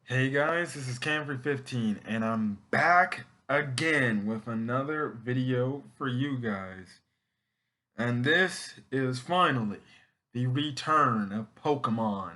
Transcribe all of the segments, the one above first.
Hey guys, this is Camfrey15 and I'm back again with another video for you guys. And this is finally the return of Pokemon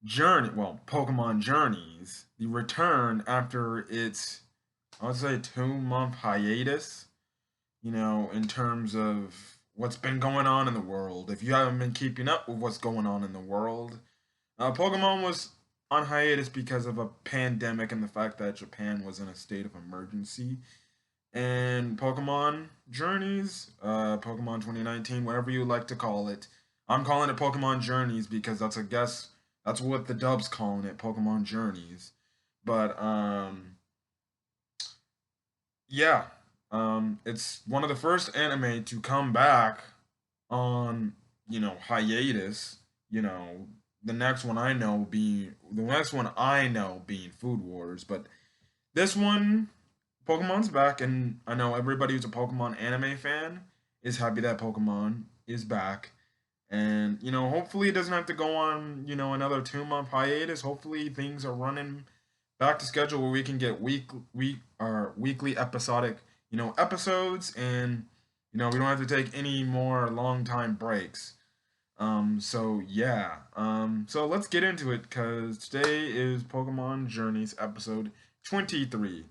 Journeys. The return after its, I would say, 2-month hiatus, in terms of what's been going on in the world. If you haven't been keeping up with what's going on in the world, Pokemon was on hiatus because of a pandemic and the fact that Japan was in a state of emergency. And Pokemon Journeys, Pokemon 2019, whatever you like to call it, I'm calling it Pokemon Journeys because that's what the dub's calling it, Pokemon Journeys. But yeah, it's one of the first anime to come back on hiatus. You know, the next one I know being Food Wars, but this one, Pokemon's back, and I know everybody who's a Pokemon anime fan is happy that Pokemon is back. And hopefully it doesn't have to go on another 2-month hiatus. Hopefully things are running back to schedule where we can get weekly episodic episodes, and we don't have to take any more long time breaks. So yeah. So let's get into it because today is Pokemon Journeys episode 23.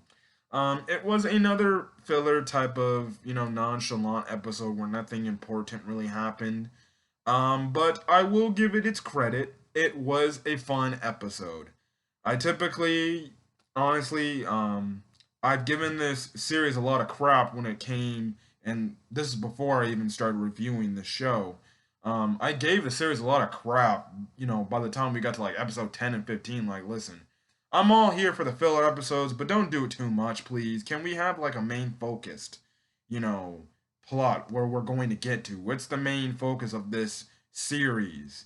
It was another filler type of, nonchalant episode where nothing important really happened. But I will give it its credit. It was a fun episode. I typically, honestly, I've given this series a lot of crap when it came, and this is before I even started reviewing the show. I gave the series a lot of crap, by the time we got to like episode 10 and 15. Like, listen, I'm all here for the filler episodes, but don't do it too much, please. Can we have like a main focused, you know, plot where we're going to get to? What's the main focus of this series?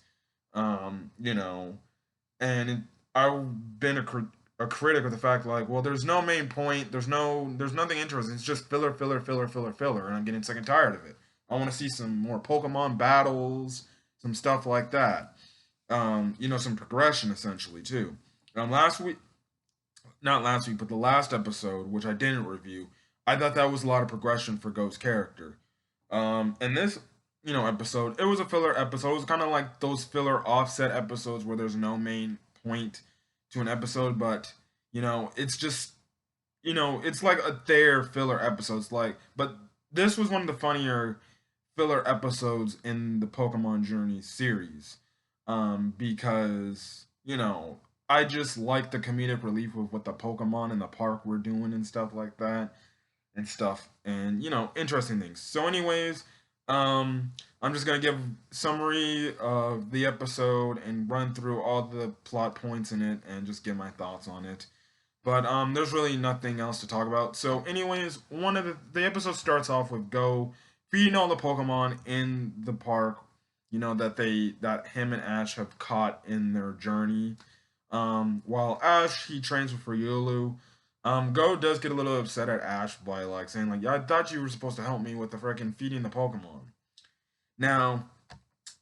Um, you know, and I've been a critic of the fact like, well, there's no main point, there's nothing interesting. It's just filler, filler, filler, filler, filler, and I'm getting sick and tired of it. I want to see some more Pokemon battles, some stuff like that. Some progression essentially too. Last week, not last week, but the last episode, which I didn't review, I thought that was a lot of progression for Ghost's character. And this, episode, it was a filler episode. It was kind of like those filler offset episodes where there's no main point to an episode, but it's just, it's like a their filler episodes. Like, but this was one of the funnier filler episodes in the Pokemon Journey series, because I just like the comedic relief with what the Pokemon in the park were doing and stuff like that, and interesting things. So, anyways, I'm just gonna give summary of the episode and run through all the plot points in it and just give my thoughts on it. But there's really nothing else to talk about. So, anyways, one of the episode starts off with Go feeding all the Pokemon in the park. That him and Ash have caught in their journey. While Ash he trains with Ryulu. Go does get a little upset at Ash by like saying like, "Yeah, I thought you were supposed to help me with the freaking feeding the Pokemon." Now,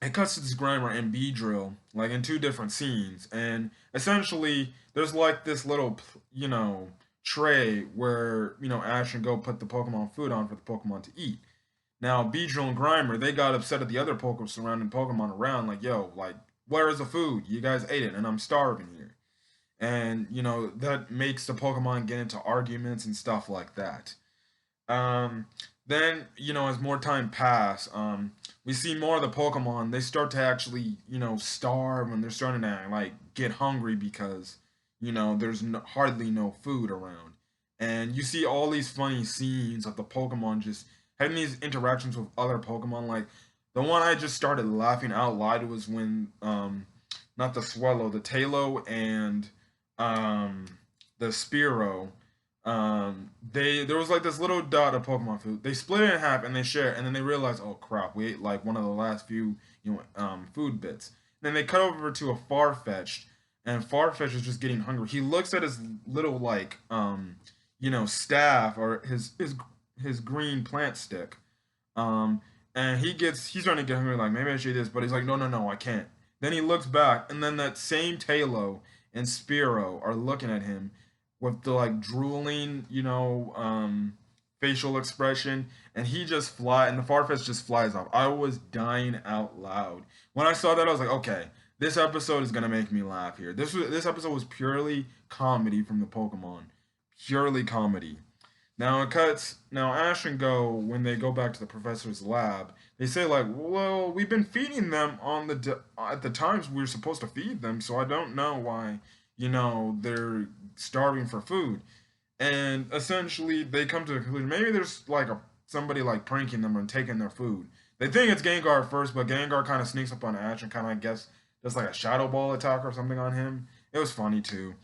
it cuts to this Grimer and Beedrill like in two different scenes, and essentially there's like this little tray where Ash and Go put the Pokemon food on for the Pokemon to eat. Now Beedrill and Grimer they got upset at the other Pokemon surrounding Pokemon around like, yo, like where is the food? You guys ate it and I'm starving here. And that makes the Pokemon get into arguments and stuff like that. um, then as more time pass, we see more of the Pokemon. They start to actually starve, and they're starting to like get hungry because there's hardly no food around. And you see all these funny scenes of the Pokemon just having these interactions with other Pokemon. Like the one I just started laughing out loud was when not the Swellow, the Talo and um the Spearow, they there was like this little dot of Pokemon food. They split it in half and they share it, and then they realize, oh crap, we ate like one of the last few food bits. Then they cut over to a Farfetch'd, and Farfetch'd is just getting hungry. He looks at his little like staff, or his green plant stick, um, and he's trying to get hungry like maybe I should eat this, but he's like no, no, no, I can't. Then he looks back, and then that same Talo and Spiro are looking at him with the like drooling, facial expression, and he just fly and the Farfetch just flies off. I was dying out loud when I saw that. I was like, okay, this episode is gonna make me laugh here. This episode was purely comedy from the Pokemon, purely comedy. Now it cuts. Now Ash and Go, when they go back to the professor's lab, they say like, "Well, we've been feeding them at the times we were supposed to feed them, so I don't know why, they're starving for food." And essentially, they come to the conclusion maybe there's like somebody like pranking them and taking their food. They think it's Gengar at first, but Gengar kind of sneaks up on Ash and kind of, I guess, does like a Shadow Ball attack or something on him. It was funny too.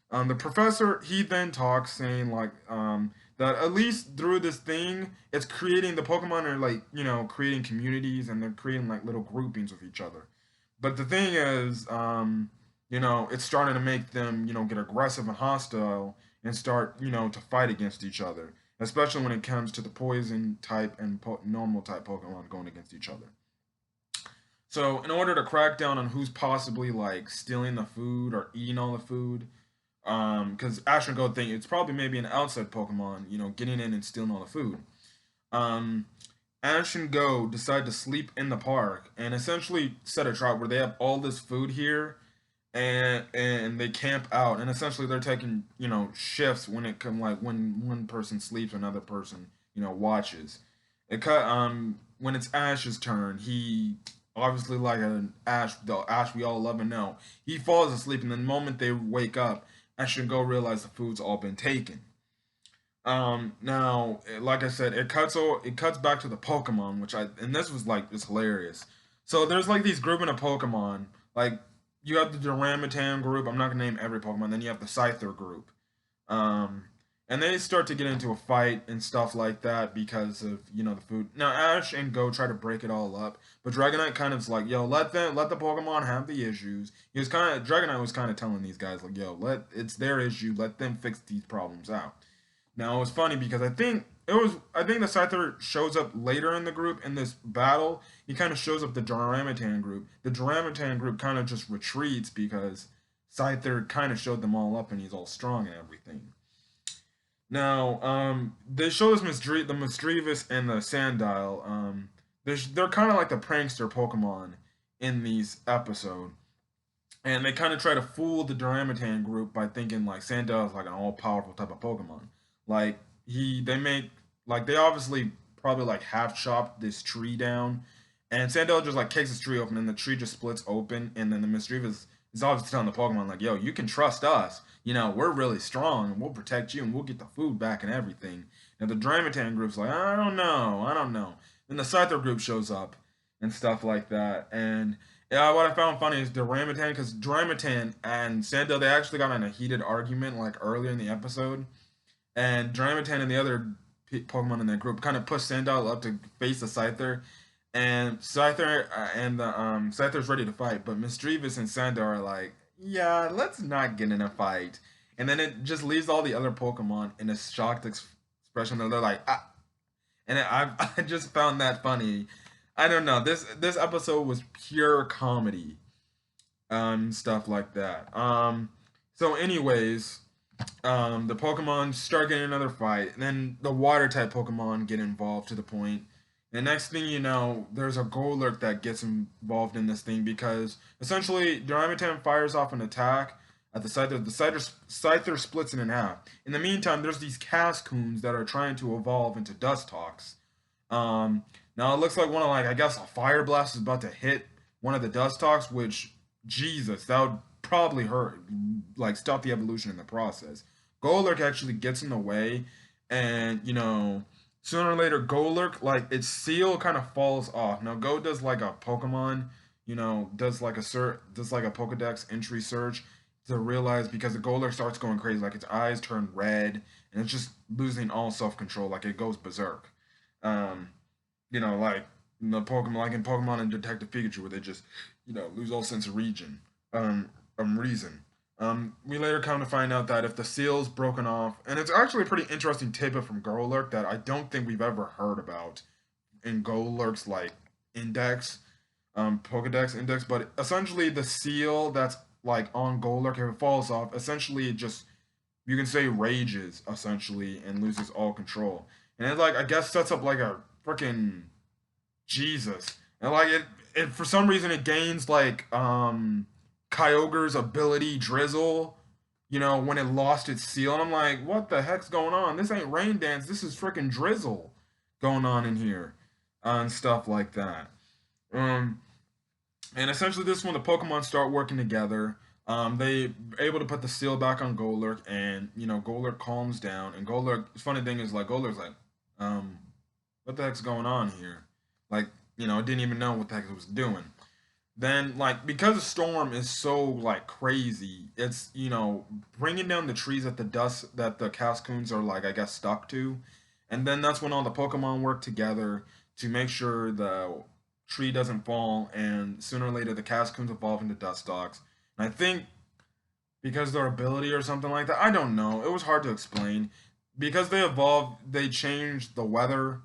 The professor, he then talks saying like that at least through this thing, it's creating the Pokemon are like creating communities and they're creating like little groupings with each other. But the thing is, it's starting to make them get aggressive and hostile and start to fight against each other, especially when it comes to the poison type and normal type Pokemon going against each other. So in order to crack down on who's possibly like stealing the food or eating all the food, because Ash and Gold think it's probably maybe an outside Pokemon, getting in and stealing all the food. Um, Ash and Go decide to sleep in the park and essentially set a trap where they have all this food here, and they camp out, and essentially they're taking shifts when it come like when one person sleeps, another person watches. It cut when it's Ash's turn. He obviously like an Ash, the Ash we all love and know. He falls asleep, and the moment they wake up, Ash and Go realize the food's all been taken. Now, like I said, it cuts back to the Pokemon, which I and this was like it's hilarious. So there's like these grouping of Pokemon, like you have the Duramitan group. I'm not gonna name every Pokemon. Then you have the Scyther group, um, and they start to get into a fight and stuff like that because of the food. Now Ash and Go try to break it all up, but Dragonite kind of's like, yo, let the Pokemon have the issues. Dragonite was kind of telling these guys like, yo, it's their issue. Let them fix these problems out. Now it was funny because I think the Scyther shows up later in the group in this battle. He kind of shows up the Duramitan group. The Duramitan group kind of just retreats because Scyther kind of showed them all up and he's all strong and everything. Now, they show us the Misdreavus and the Sandile. They're kind of like the prankster Pokemon in these episodes. And they kind of try to fool the Duramitan group by thinking like Sandile is like an all powerful type of Pokemon. Like they obviously probably like half chopped this tree down, and Sandile just like kicks this tree open, and the tree just splits open, and then the Misdreavus is obviously telling the Pokemon like, "Yo, you can trust us. We're really strong, and we'll protect you, and we'll get the food back and everything." And the Dramitan group's like, I don't know." Then the Scyther group shows up and stuff like that, and yeah, what I found funny is the Ramitan, because Dramitan and Sandile they actually got in a heated argument like earlier in the episode, and Dramitan and the other Pokemon in that group kind of push Sandile up to face the Scyther, and Scyther's ready to fight, but Misdreavus and Sandile are like, yeah, let's not get in a fight, and then it just leaves all the other Pokemon in a shocked expression. They're like, ah, and I just found that funny. I don't know. This episode was pure comedy, stuff like that. So anyways, the Pokemon start getting another fight, and then the water type Pokemon get involved to the point. And next thing you know, there's a Golurk that gets involved in this thing because essentially Duramitan fires off an attack at the Scyther. The Scyther splits it in half. In the meantime, there's these Cascoons that are trying to evolve into Dustox. Now it looks like one of like I guess a Fire Blast is about to hit one of the Dustox, which Jesus, that would probably hurt, like stop the evolution in the process. Golurk actually gets in the way, and sooner or later Golurk like its seal kind of falls off. Now Go does like a Pokemon, does like a Pokedex entry search to realize because the Golurk starts going crazy, like its eyes turn red and it's just losing all self control, like it goes berserk. Um, like in the Pokemon, like in Pokemon and Detective Pikachu, where they just, lose all sense of reason. We later come to find out that if the seal's broken off, and it's actually a pretty interesting tidbit from Golurk that I don't think we've ever heard about in Golurk's like index, Pokedex index, but essentially the seal that's like on Golurk, if it falls off, essentially it just, you can say, rages essentially and loses all control. And it, like, I guess sets up like a freaking Jesus. And like it for some reason it gains like Kyogre's ability Drizzle, when it lost its seal. And I'm like, what the heck's going on? This ain't Rain Dance. This is freaking Drizzle going on in here, and stuff like that. Um, and essentially, this is when the Pokemon start working together. They able to put the seal back on Golurk, and Golurk calms down. And Golurk, the funny thing is, like, Golurk's like, um, what the heck's going on here? Like, it didn't even know what the heck it was doing. Then, like, because the storm is so like crazy, it's bringing down the trees that the Cascoons are, like, I guess, stuck to, and then that's when all the Pokemon work together to make sure the tree doesn't fall, and sooner or later the Cascoons evolve into Dustox. And I think because their ability or something like that, I don't know. It was hard to explain. Because they evolved, they changed the weather.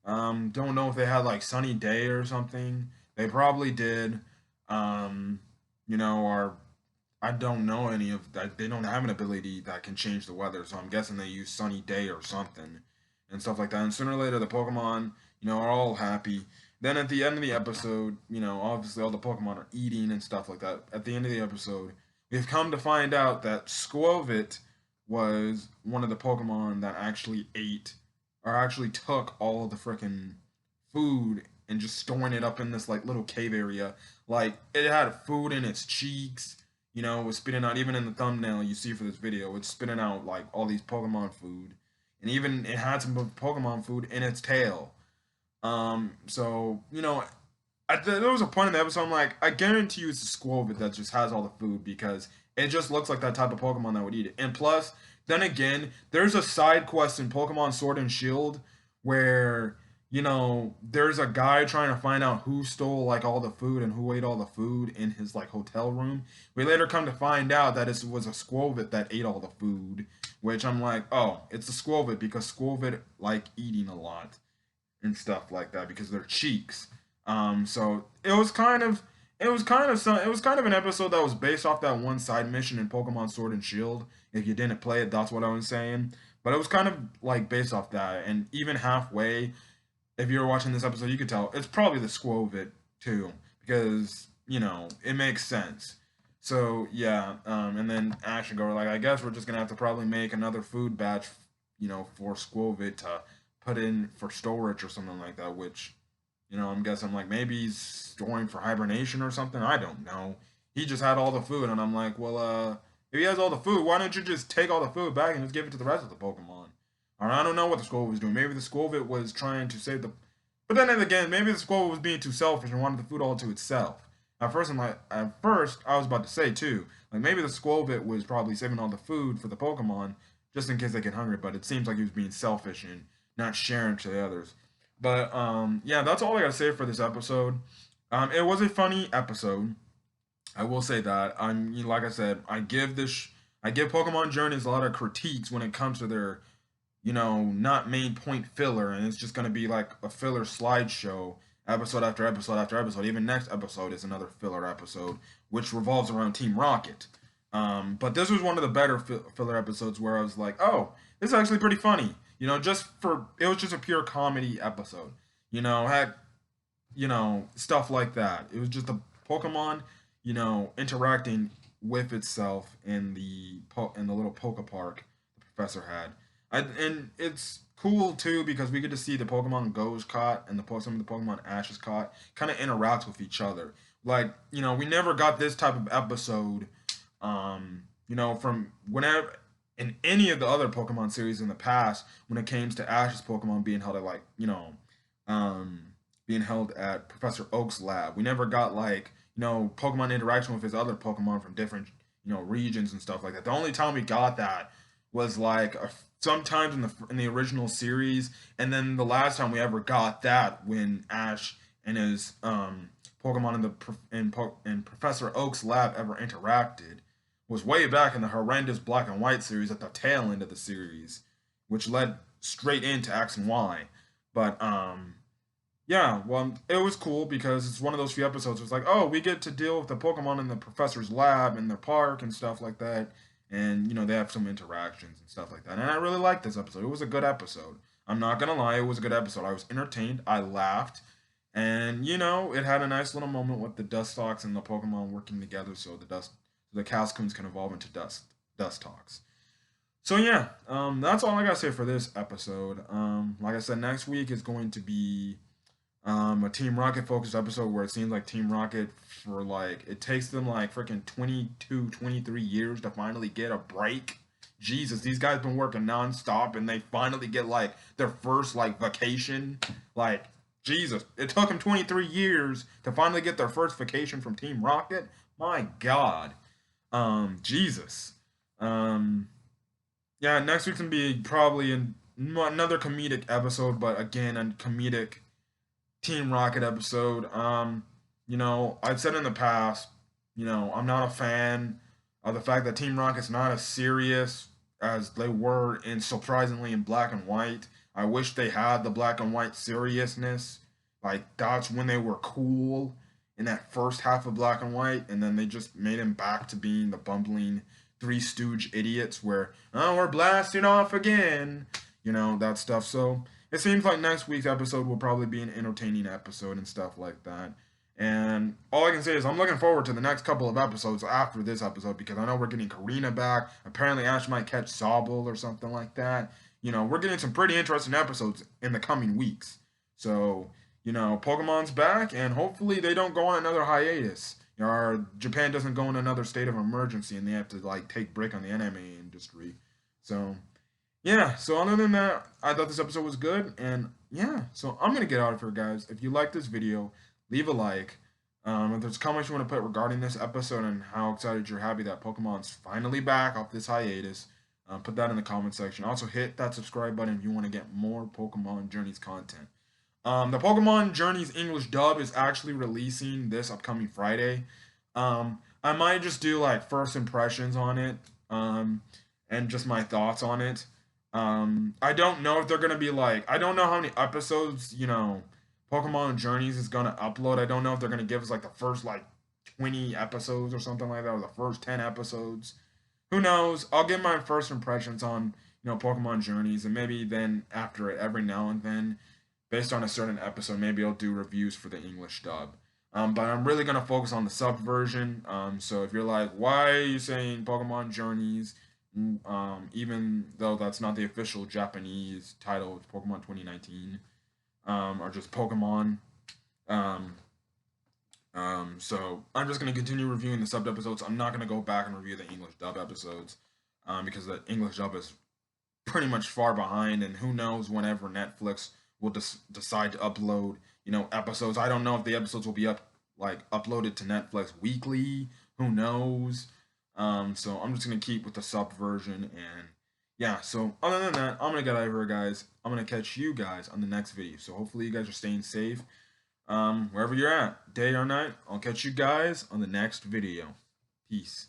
Don't know if they had like sunny day or something. They probably did. Or I don't know any of that. They don't have an ability that can change the weather, so I'm guessing they use sunny day or something and stuff like that. And sooner or later, the Pokemon, are all happy. Then at the end of the episode, obviously all the Pokemon are eating and stuff like that. At the end of the episode, we've come to find out that Squovit was one of the Pokemon that actually ate or actually took all of the freaking food and just storing it up in this like little cave area. Like, it had food in its cheeks, it was spitting out, even in the thumbnail you see for this video, it's spitting out like all these Pokemon food. And even it had some Pokemon food in its tail. So, there was a point in the episode I'm like, I guarantee you it's a Squovit that just has all the food, because it just looks like that type of Pokemon that would eat it. And plus, then again, there's a side quest in Pokemon Sword and Shield where, there's a guy trying to find out who stole like all the food and who ate all the food in his like hotel room. We later come to find out that it was a Squovit that ate all the food, which I'm like, oh, it's a Squovit because Squovit like eating a lot and stuff like that because they're cheeks. So it was kind of an episode that was based off that one side mission in Pokemon Sword and Shield. If you didn't play it, that's what I was saying. But it was kind of like based off that, and even halfway, if you were watching this episode, you could tell it's probably the Squovit too, because it makes sense. So yeah, and then Ash and Go were like, I guess we're just gonna have to probably make another food batch, for Squovit to put in for storage or something like that. Which, I'm guessing like maybe he's storing for hibernation or something. I don't know. He just had all the food, and I'm like, well, if he has all the food, why don't you just take all the food back and just give it to the rest of the Pokemon? Or I don't know what the Squovit was doing. Maybe the Squovit was trying to save the. But then again, maybe the Squovit was being too selfish and wanted the food all to itself. At first, I was about to say too, like maybe the Squovit was probably saving all the food for the Pokemon just in case they get hungry. But it seems like he was being selfish and not sharing to the others. But yeah, that's all I gotta say for this episode. It was a funny episode. I will say that. Like I said, I give Pokemon Journeys a lot of critiques when it comes to their, not main point filler, and it's just gonna be like a filler slideshow, episode after episode after episode. Even next episode is another filler episode, which revolves around Team Rocket. But this was one of the better filler episodes where I was like, oh, this is actually pretty funny. It was just a pure comedy episode. Had stuff like that. It was just a Pokemon, interacting with itself in the little Poke Park the professor had. And it's cool too because we get to see the Pokemon Go's caught and some of the Pokemon Ash is caught kind of interacts with each other. Like, we never got this type of episode, from whenever in any of the other Pokemon series in the past when it came to Ash's Pokemon being held at being held at Professor Oak's lab. We never got like, Pokemon interaction with his other Pokemon from different, regions and stuff like that. The only time we got that was like sometimes in the original series, and then the last time we ever got that when Ash and his Pokemon in Professor Oak's lab ever interacted was way back in the horrendous Black and White series at the tail end of the series, which led straight into X and Y. But Yeah, well, it was cool because it's one of those few episodes. It was like, oh, we get to deal with the Pokemon in the professor's lab in the park and stuff like that, and they have some interactions and stuff like that. And I really liked this episode. It was a good episode. I'm not gonna lie, it was a good episode. I was entertained. I laughed, and it had a nice little moment with the Dustox and the Pokemon working together, so the Cascoons can evolve into Dustox. So yeah, that's all I gotta say for this episode. Like I said, next week is going to be a Team Rocket focused episode where it seems like Team Rocket for like it takes them like freaking 22, 23 years to finally get a break. Jesus, these guys been working nonstop and they finally get like their first like vacation. Like Jesus, it took them 23 years to finally get their first vacation from Team Rocket. My God, Jesus. Um, yeah, next week's gonna be probably another comedic episode, but again, a comedic Team Rocket episode. I've said in the past, I'm not a fan of the fact that Team Rocket's not as serious as they were surprisingly in Black and White. I wish they had the Black and White seriousness. Like that's when they were cool in that first half of Black and White, and then they just made him back to being the bumbling Three Stooge idiots where, oh, we're blasting off again. That stuff. So it seems like next week's episode will probably be an entertaining episode and stuff like that. And all I can say is I'm looking forward to the next couple of episodes after this episode because I know we're getting Karina back. Apparently Ash might catch Sobble or something like that. We're getting some pretty interesting episodes in the coming weeks. So, Pokemon's back and hopefully they don't go on another hiatus. Or Japan doesn't go in another state of emergency and they have to like take break on the anime industry. So yeah, so other than that, I thought this episode was good, and yeah, so I'm gonna get out of here, guys. If you like this video, leave a like. If there's comments you want to put regarding this episode and how excited you're happy that Pokemon's finally back off this hiatus, put that in the comment section. Also, hit that subscribe button if you want to get more Pokemon Journeys content. The Pokemon Journeys English dub is actually releasing this upcoming Friday. I might just do like first impressions on it, and just my thoughts on it. I don't know if they're gonna be like I don't know how many episodes Pokemon Journeys is gonna upload. I don't know if they're gonna give us like the first like 20 episodes or something like that, or the first 10 episodes. Who knows? I'll give my first impressions on Pokemon Journeys, and maybe then after it, every now and then, based on a certain episode, maybe I'll do reviews for the English dub. But I'm really gonna focus on the sub version. So if you're like, why are you saying Pokemon Journeys? Even though that's not the official Japanese title, it's Pokemon 2019, or just Pokemon. Um, so I'm just gonna continue reviewing the subbed episodes. I'm not gonna go back and review the English dub episodes, because the English dub is pretty much far behind, and who knows whenever Netflix will decide to upload, episodes. I don't know if the episodes will be uploaded to Netflix weekly. Who knows? So I'm just gonna keep with the sub version, and yeah. So other than that, I'm gonna get out of here, guys. I'm gonna catch you guys on the next video. So hopefully you guys are staying safe, wherever you're at, day or night. I'll catch you guys on the next video. Peace.